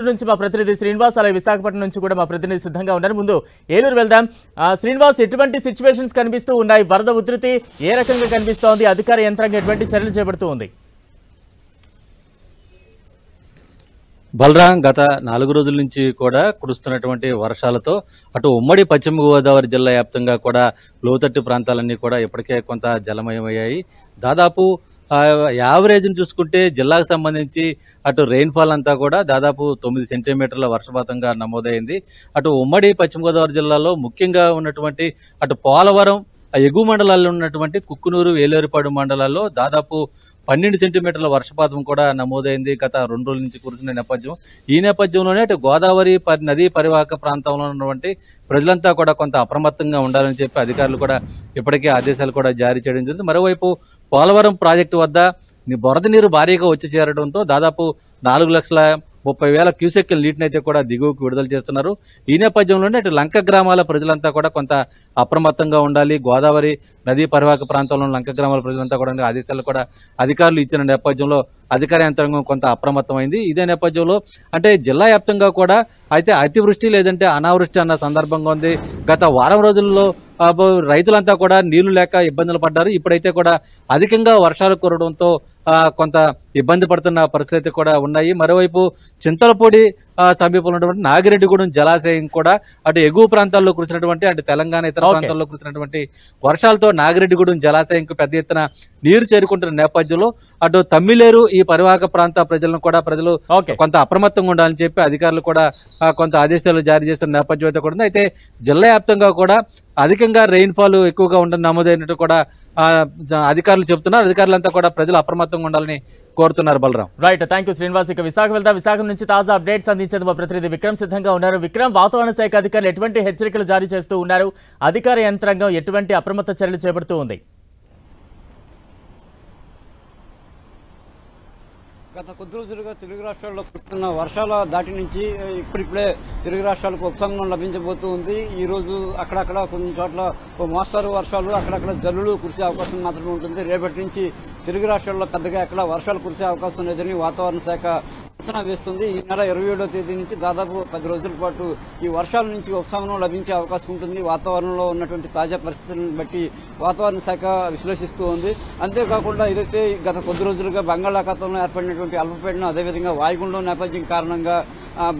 నుంచి మా ప్రతినిధి శ్రీనివాస్ అలాగే విశాఖపట్నం నుంచి కూడా మా ప్రతినిధి సిద్ధంగా ఉన్నారు. ముందు ఏలూరు వెళ్దాం. శ్రీనివాస్, ఎటువంటి సిచ్యువేషన్స్ కనిపిస్తూ ఉన్నాయి? వరద ఉధృతి ఏ రకంగా కనిపిస్తోంది? అధికార యంత్రాంగం ఎటువంటి చర్యలు చేపడుతూ ఉంది? బలరాం, గత 4 రోజుల నుంచి కూడా కురుస్తున్నటువంటి వర్షాలతో అటు ఉమ్మడి పశ్చిమ గోదావరి జిల్లా వ్యాప్తంగా కూడా లోతట్టు ప్రాంతాలన్నీ కూడా ఇప్పటికే కొంత జలమయమయ్యాయి. దాదాపు యావరేజ్ ని చూసుకుంటే జిల్లాకు సంబంధించి అటు రెయిన్ఫాల్ అంతా కూడా దాదాపు 9 సెంటీమీటర్ల వర్షపాతంగా నమోదైంది. అటు ఉమ్మడి పశ్చిమ గోదావరి జిల్లాలో ముఖ్యంగా ఉన్నటువంటి అటు పోలవరం ఎగువ మండలాల్లో ఉన్నటువంటి కుక్కునూరు, వేలేరుపాడు మండలాల్లో దాదాపు 12 సెంటీమీటర్ల వర్షపాతం కూడా నమోదైంది గత 2 రోజుల నుంచి కురుస్తున్న నేపథ్యం. ఈ నేపథ్యంలోనే అటు గోదావరి నదీ పరివాహక ప్రాంతంలో ఉన్నటువంటి ప్రజలంతా కూడా కొంత అప్రమత్తంగా ఉండాలని చెప్పి అధికారులు కూడా ఇప్పటికే ఆదేశాలు కూడా జారీ చేయడం జరిగింది. మరోవైపు పోలవరం ప్రాజెక్టు వద్ద వరద నీరు భారీగా వచ్చి చేరడంతో దాదాపు 4,30,000 క్యూసెక్కుల నీటినైతే కూడా దిగువకు విడుదల చేస్తున్నారు. ఈ నేపథ్యంలోనే అటు లంక గ్రామాల ప్రజలంతా కూడా కొంత అప్రమత్తంగా ఉండాలి. గోదావరి నదీ పరివాహక ప్రాంతంలో లంక గ్రామాల ప్రజలంతా కూడా ఆదేశాలు కూడా అధికారులు ఇచ్చిన నేపథ్యంలో అధికార యంత్రాంగం కొంత అప్రమత్తమైంది. ఇదే నేపథ్యంలో అంటే జిల్లా వ్యాప్తంగా కూడా అయితే అతివృష్టి లేదంటే అనావృష్టి అన్న సందర్భంగా ఉంది. గత వారం రోజుల్లో రైతులంతా కూడా నీళ్లు లేక ఇబ్బందులు పడ్డారు. ఇప్పుడైతే కూడా అధికంగా వర్షాలు కురవడంతో కొంత ఇబ్బంది పడుతున్న పరిస్థితి కూడా ఉన్నాయి. మరోవైపు చింతలపూడి సమీపంలో ఉన్నటువంటి నాగిరెడ్డిగూడెం జలాశయం కూడా అటు ఎగువ ప్రాంతాల్లో కురిసినటువంటి అటు తెలంగాణ ఇతర ప్రాంతాల్లో కురిసినటువంటి వర్షాలతో నాగిరెడ్డిగూడెం జలాశయంకు పెద్ద ఎత్తున నీరు చేరుకుంటున్న నేపథ్యంలో అటు తమ్మిలేరు ఈ పరివాహక ప్రాంత ప్రజలను కూడా ప్రజలు కొంత అప్రమత్తంగా ఉండాలని చెప్పి అధికారులు కూడా కొంత ఆదేశాలు జారీ చేసిన నేపథ్యం అయితే కూడా ఉంది. అయితే జిల్లా వ్యాప్తంగా కూడా అధికంగా రెయిన్ఫాల్ ఎక్కువగా ఉండడం నమోదైనట్టు కూడా అధికారులు చెబుతున్నారు. అధికారులంతా కూడా ప్రజలు అప్రమత్తంగా ఉండాలని కోరుతున్నారు. Balaram, right, thank you Srinivas. ఇక విశాఖ వెళ్దాం. విశాఖ నుంచి తాజా అప్డేట్స్ అందించేందుకు మా ప్రతినిధి విక్రమ్ సిద్ధంగా ఉన్నారు. విక్రమ్, వాతావరణ శాఖ అధికారులు ఎటువంటి హెచ్చరికలు జారీ చేస్తూ ఉన్నారు? అధికార యంత్రాంగం ఎటువంటి అప్రమత్త చర్యలు చేపడుతూ ఉంది? గత కొద్ది రోజులుగా తెలుగు రాష్ట్రాల్లో కురుస్తున్న వర్షాల దాటి నుంచి ఇప్పుడిప్పుడే తెలుగు రాష్ట్రాలకు ఉపశమనం లభించబోతూ ఉంది. ఈ రోజు అక్కడక్కడ కొన్ని చోట్ల మోస్తరు వర్షాలు, అక్కడక్కడ జల్లులు కురిసే అవకాశం మాత్రమే ఉంటుంది. రేపటి నుంచి తెలుగు రాష్ట్రాల్లో పెద్దగా ఎక్కడ వర్షాలు కురిసే అవకాశం లేదని వాతావరణ శాఖ అంచనా వేస్తుంది. ఈ నెల 27వ తేదీ నుంచి దాదాపు 10 రోజుల పాటు ఈ వర్షాల నుంచి ఉపశమనం లభించే అవకాశం ఉంటుంది. వాతావరణంలో ఉన్నటువంటి తాజా పరిస్థితులను బట్టి వాతావరణ శాఖ విశ్లేషిస్తూ ఉంది. అంతేకాకుండా ఏదైతే గత కొద్ది రోజులుగా బంగాళాఖాతంలో ఏర్పడినటువంటి అల్పపీడనం, అదేవిధంగా వాయుగుండం నేపథ్యం కారణంగా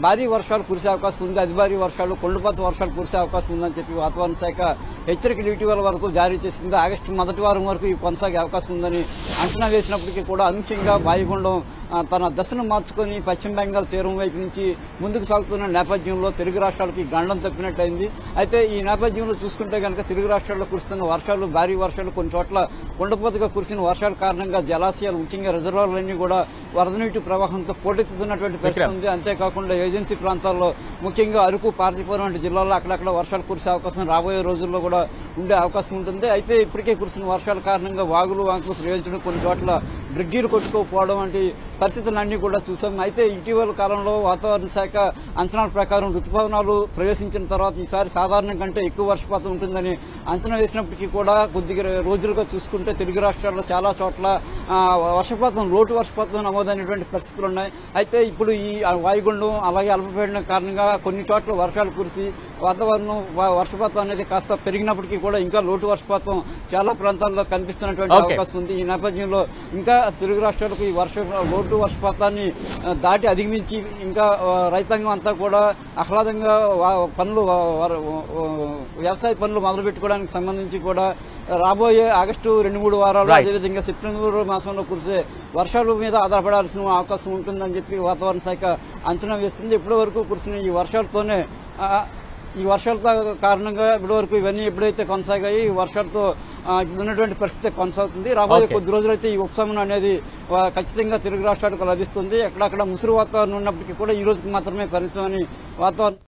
భారీ వర్షాలు కురిసే అవకాశం ఉంది. అతి భారీ వర్షాలు, కొండపాత వర్షాలు కురిసే అవకాశం ఉందని చెప్పి వాతావరణ శాఖ హెచ్చరికలు ఇటీవల వరకు జారీ చేసింది. ఆగస్టు మొదటి వారం వరకు ఇవి కొనసాగే అవకాశం ఉందని అంచనా వేసినప్పటికీ కూడా అనూహ్యంగా వాయుగుండం తన దశను మార్చుకొని పశ్చిమ బెంగాల్ తీరం వైపు నుంచి ముందుకు సాగుతున్న నేపథ్యంలో తెలుగు రాష్ట్రాలకి గండం తప్పినట్టయింది. అయితే ఈ నేపథ్యంలో చూసుకుంటే కనుక తెలుగు రాష్ట్రాల్లో కురుస్తున్న వర్షాలు, భారీ వర్షాలు, కొన్ని చోట్ల కొండపోతగా కురిసిన వర్షాల కారణంగా జలాశయాలు, ముఖ్యంగా రిజర్వాయర్లన్నీ కూడా వరద నీటి ప్రవాహంతో పోటెత్తుతున్నటువంటి పరిస్థితి ఉంది. అంతేకాకుండా ఏజెన్సీ ప్రాంతాల్లో ముఖ్యంగా అరకు, పార్తీపురం వంటి జిల్లాల్లో అక్కడక్కడ వర్షాలు కురిసే అవకాశం రాబోయే రోజుల్లో కూడా ఉండే అవకాశం ఉంటుంది. అయితే ఇప్పటికే కురిసిన వర్షాల కారణంగా వాగులు, వాంకులు ప్రయోగించడం, కొన్ని చోట్ల బ్రిడ్జీలు కొట్టుకోకపోవడం వంటి పరిస్థితులన్నీ కూడా చూసాం. అయితే ఇటీవల కాలంలో వాతావరణ శాఖ అంచనాల ప్రకారం ఋతుపవనాలు ప్రవేశించిన తర్వాత ఈసారి సాధారణం కంటే ఎక్కువ వర్షపాతం ఉంటుందని అంచనా వేసినప్పటికీ కూడా కొద్దిగా రోజులుగా చూసుకుంటే తెలుగు రాష్ట్రాల్లో చాలా చోట్ల వర్షపాతం, లోటు వర్షపాతం నమోదైనటువంటి పరిస్థితులు ఉన్నాయి. అయితే ఇప్పుడు ఈ వాయుగుండం అలాగే అల్పపీడనం కారణంగా కొన్ని చోట్ల వర్షాలు కురిసి వాతావరణం వర్షపాతం అనేది కాస్త పెరిగినప్పటికీ కూడా ఇంకా లోటు వర్షపాతం చాలా ప్రాంతాల్లో కనిపిస్తున్నటువంటి అవకాశం ఉంది. ఈ నేపథ్యంలో ఇంకా తెలుగు రాష్ట్రాలకు ఈ లోటు వర్షపాతాన్ని దాటి అధిగమించి ఇంకా రైతాంగం అంతా కూడా ఆహ్లాదంగా పనులు, వ్యవసాయ పనులు మొదలుపెట్టుకోవడానికి సంబంధించి కూడా రాబోయే ఆగస్టు 2-3 వారాలు, అదేవిధంగా సెప్టెంబర్ మాసంలో కురిసే వర్షాల మీద ఆధారపడాల్సిన అవకాశం ఉంటుందని చెప్పి వాతావరణ శాఖ అంచనా వేస్తుంది. ఇప్పటి వరకు కురిసిన ఈ వర్షాలతోనే ఈ వర్షాల కారణంగా ఇప్పటి వరకు ఇవన్నీ ఎప్పుడైతే కొనసాగాయి, ఈ వర్షాలతో ఇప్పుడు ఉన్నటువంటి పరిస్థితి కొనసాగుతుంది. రాబోయే కొద్ది రోజులైతే ఈ ఉపశమనం అనేది ఖచ్చితంగా తెలుగు రాష్ట్రాలకు లభిస్తుంది. ఎక్కడక్కడ ముసురు వాతావరణం ఉన్నప్పటికీ కూడా ఈ రోజుకి మాత్రమే పరిమితమని వాతావరణం